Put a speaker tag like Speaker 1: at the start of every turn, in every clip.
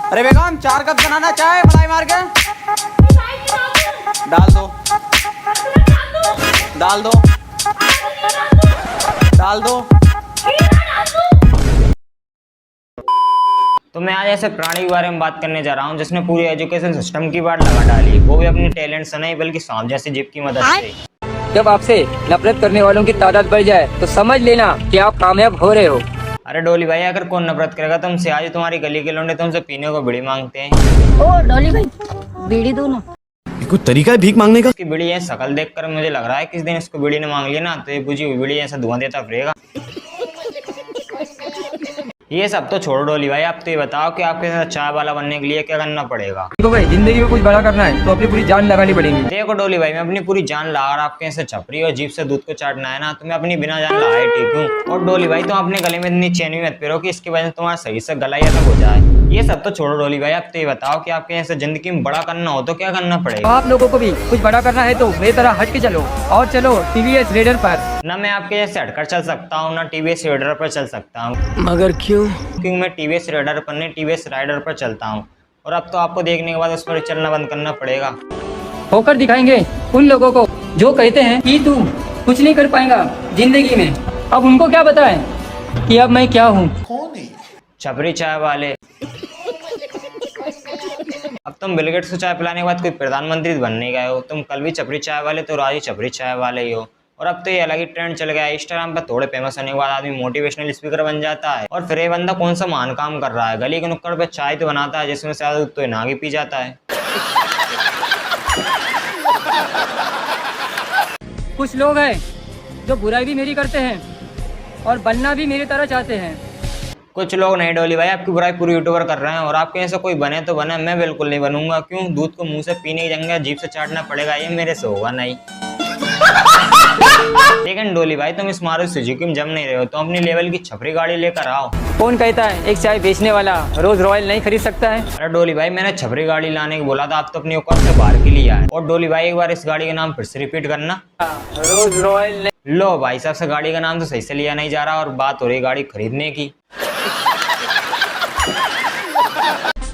Speaker 1: अरे बेगम 4 कप बनाना चाय मलाई मार के डाल दो डाल दो डाल दो।
Speaker 2: तो मैं आज ऐसे प्राणी के बारे में बात करने जा रहा हूँ जिसने पूरी एजुकेशन सिस्टम की बात लगा डाली, वो भी अपनी टैलेंट से नहीं बल्कि सांप जैसी जीभ की मदद से।
Speaker 3: जब आपसे नफरत करने वालों की तादाद बढ़ जाए तो समझ लेना कि आप कामयाब हो रहे हो।
Speaker 2: अरे डोली भाई, अगर कौन नफरत करेगा तुमसे? आज तुम्हारी गली के लौंडे तुमसे पीने को बीड़ी मांगते हैं।
Speaker 4: ओ डॉली भाई, बीड़ी दो ना।
Speaker 1: कोई तरीका है भीख मांगने का?
Speaker 2: इसकी बीड़ी है शकल देखकर मुझे लग रहा है किस दिन इसको बीड़ी ने मांग लिया ना तो ये बुझी हुई बीड़ी ऐसा धुआं देता फिरेगा। ये सब तो छोड़ो डोली भाई, आप तो ये बताओ कि आपके साथ चाय वाला बनने के लिए क्या करना पड़ेगा?
Speaker 3: देखो भाई, जिंदगी में कुछ बड़ा करना है तो अपनी पूरी जान लगानी पड़ेगी।
Speaker 2: देखो डोली भाई, मैं अपनी पूरी जान लगा रहा, आपके ऐसे छपरी और जीभ से दूध को चाटना है ना तो मैं अपनी बिना जान लगाए ठीक हूँ। और डोली भाई, तुम अपने गले में इतनी चैन भी मत पेरो कि इसकी वजह से तुम्हारा सही से गला ही अलग हो जाए। ये सब तो छोड़ो डोली भाई, आप तो ये बताओ कि आपके ऐसे जिंदगी में बड़ा करना हो तो क्या करना पड़ेगा?
Speaker 3: आप लोगों को भी कुछ बड़ा करना है तो मेरी तरह हट के चलो और चलो टीवीएस रेडर पर।
Speaker 2: ना मैं आपके जैसे हटकर चल सकता हूँ ना टीवीएस रेडर पर चल सकता हूँ।
Speaker 3: मगर क्यों?
Speaker 2: क्योंकि मैं टीवीएस रेडर पर नहीं टीवीएस राइडर पर चलता हूँ। और अब तो आपको देखने के बाद उस पर चलना बंद करना पड़ेगा।
Speaker 3: होकर दिखाएंगे उन लोगों को जो कहते हैं कि तू कुछ नहीं कर पाएगा जिंदगी में। अब उनको क्या बताएं कि अब मैं क्या हूँ?
Speaker 2: छपरी चाय वाले। अब तुम बिल गेट्स को चाय पिलाने के बाद कोई प्रधानमंत्री बनने गए हो, तुम कल भी छपरी चाय वाले तो आज ही छपरी चाय वाले ही हो। और अब तो ये अलग ही ट्रेंड चल गया है, इंस्टाग्राम पर थोड़े फेमस होने के बाद आदमी मोटिवेशनल स्पीकर बन जाता है। और फिर ये बंदा कौन सा महान काम कर रहा है, गली के नुक्कड़ पे चाय तो बनाता है जिसमें से दूध तो नागी पी जाता है।
Speaker 3: कुछ लोग हैं जो बुराई भी मेरी करते हैं और बनना भी मेरी तरह चाहते हैं।
Speaker 2: कुछ लोग नहीं डोली भाई, आपकी बुराई पूरी यूट्यूबर कर रहे हैं और आपके ऐसे कोई बने तो बने, मैं बिल्कुल नहीं बनूंगा। क्यों? दूध को मुंह से पीने की जगह जीभ से चाटना पड़ेगा, ये मेरे से होगा नहीं। लेकिन डोली भाई, तुम इस मारुति सुजुकी में जम नहीं रहे हो, तो अपनी लेवल की छपरी गाड़ी लेकर आओ।
Speaker 3: कौन कहता है एक चाय बेचने वाला रोज रॉयल नहीं खरीद सकता है?
Speaker 2: अरे डोली भाई, मैंने छपरी गाड़ी लाने को बोला था, आप तो अपनी औकात से बाहर की लिया है। और डोली भाई, एक बार इस गाड़ी का नाम फिर से रिपीट करना।
Speaker 3: रोज रॉयल।
Speaker 2: लो भाई साहब से गाड़ी का नाम तो सही से लिया नहीं जा रहा और बात हो रही गाड़ी खरीदने की।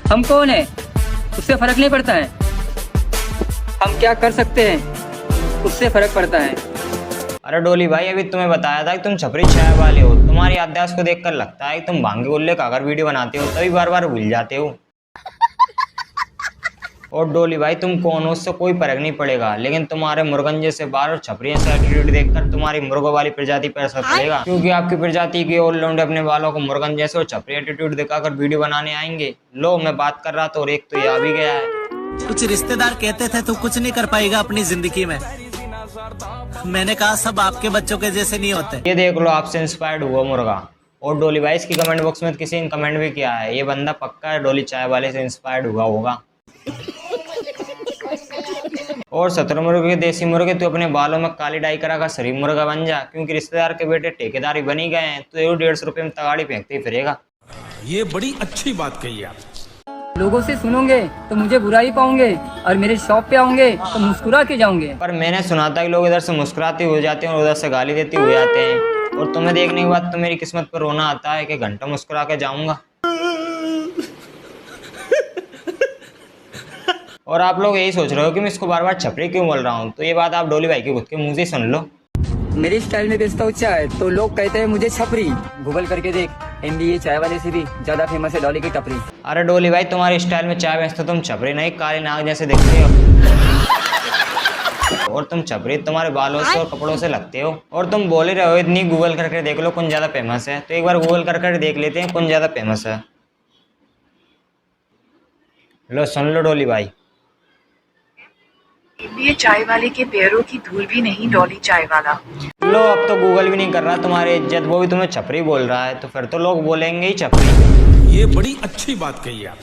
Speaker 3: हम कौन है उससे फर्क नहीं पड़ता है, हम क्या कर सकते हैं उससे फर्क पड़ता है।
Speaker 2: अरे डोली भाई, अभी तुम्हें बताया था कि तुम छपरी चाय वाले हो। तुम्हारी याददाश्त को देखकर लगता है कि तुम भांगे गुल्ले का अगर वीडियो बनाते हो तभी बार बार भूल जाते हो। और डोली भाई, तुम कौन हो उससे कोई फर्क नहीं पड़ेगा, लेकिन तुम्हारे मुर्गन जैसे बाल और छपरी से एटीट्यूड देखकर तुम्हारी मुर्गों वाली प्रजाति पर असर पड़ेगा। क्योंकि आपकी प्रजाति के और लौंडे अपने बालों को मुर्गन जैसे और छपरी एटीट्यूड दिखाकर वीडियो बनाने आएंगे। लो, मैं बात कर रहा था और एक तो ये आ भी गया है।
Speaker 5: कुछ रिश्तेदार कहते थे तू कुछ नहीं कर पाएगा अपनी जिंदगी में। मैंने कहा सब आपके बच्चों के जैसे नहीं होते।
Speaker 2: ये देख लो, आपसे इंस्पायर्ड हुआ मुर्गा। और डोली भाई, इसकी कमेंट बॉक्स में किसी ने कमेंट भी किया है, ये बंदा पक्का है डोली चाय वाले से इंस्पायर्ड हुआ होगा। और शतुरमुर्ग के देसी मुर्गे, तू अपने बालों में काली डाई करा कर शरीफ मुर्गा बन जा, क्योंकि रिश्तेदार के बेटे ठेकेदारी बनी गए हैं तो 150 रुपये में तगाड़ी फेंकते ही फिरेगा।
Speaker 6: ये बड़ी अच्छी बात कही आप।
Speaker 3: लोगों से सुनोगे तो मुझे बुरा ही पाओगे और मेरे शॉप पे आओगे तो मुस्कुरा के जाओगे।
Speaker 2: पर मैंने सुना था कि लोग इधर से मुस्कुराते हो जाते हैं और उधर से गाली देते हुए आते हैं। और तुम्हें देखने के बाद तो मेरी किस्मत पर रोना आता है कि घंटा मुस्कुरा के जाऊंगा। और आप लोग यही सोच रहे हो कि मैं इसको बार बार छपरी क्यों बोल रहा हूँ, तो ये बात आप डोली भाई के खुद के मुंह से सुन लो।
Speaker 3: मेरी स्टाइल में बेचता हूँ चाय तो लोग कहते हैं मुझे छपरी। गूगल करके देख, MBA चाय वाले से भी ज्यादा फेमस है डॉली की टपरी।
Speaker 2: अरे डोली भाई, तुम्हारी स्टाइल में चाय बेचते तुम छपरी नहीं काली नाग जैसे दिखते हो। और तुम छपरी तुम्हारे बालों से और कपड़ों से लगते हो। और तुम बोल ही रहे हो इतनी, गूगल करके देख लो कौन ज्यादा फेमस है, तो एक बार गूगल करके देख लेते हैं कौन ज्यादा फेमस है। लो सुन लो डोली भाई।
Speaker 7: ये चाय वाले के पैरों की धूल भी नहीं डॉली चाय वाला।
Speaker 2: लो, अब तो गूगल भी नहीं कर रहा तुम्हारी इज्जत, वो भी तुम्हें छपरी बोल रहा है, तो फिर तो लोग बोलेंगे ही छपरी।
Speaker 6: ये बड़ी अच्छी बात कही आप।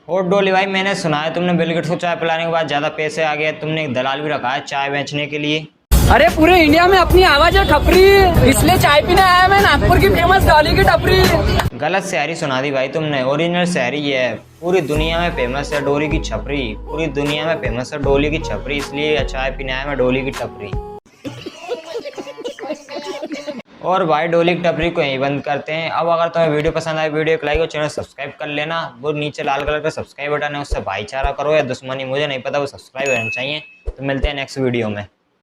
Speaker 2: और डोली भाई, मैंने सुना है तुमने बिल गेट्स को चाय पिलाने के बाद ज्यादा पैसे आ गए, तुमने एक दलाल भी रखा है चाय बेचने के लिए।
Speaker 3: अरे पूरे इंडिया में अपनी आवाज है टपरी, इसलिए चाय पीने आया मैं नागपुर की फेमस डॉली की टपरी।
Speaker 2: गलत शायरी सुना दी भाई तुमने, ओरिजिनल शायरी ये है। पूरी दुनिया में फेमस है डोली की छपरी, पूरी दुनिया में फेमस है डोली की छपरी, इसलिए चाय पीने आया मैं डोली की टपरी। और भाई डोली की टपरी को यहीं बंद करते हैं। अब अगर तुम्हें वीडियो पसंद आए, वीडियो को लाइक और चैनल सब्सक्राइब कर लेना। वो नीचे लाल कलर का सब्सक्राइब बटन है, उससे भाईचारा करो या दुश्मनी मुझे नहीं पता, वो सब्सक्राइब करना चाहिए। तो मिलते हैं नेक्स्ट वीडियो में।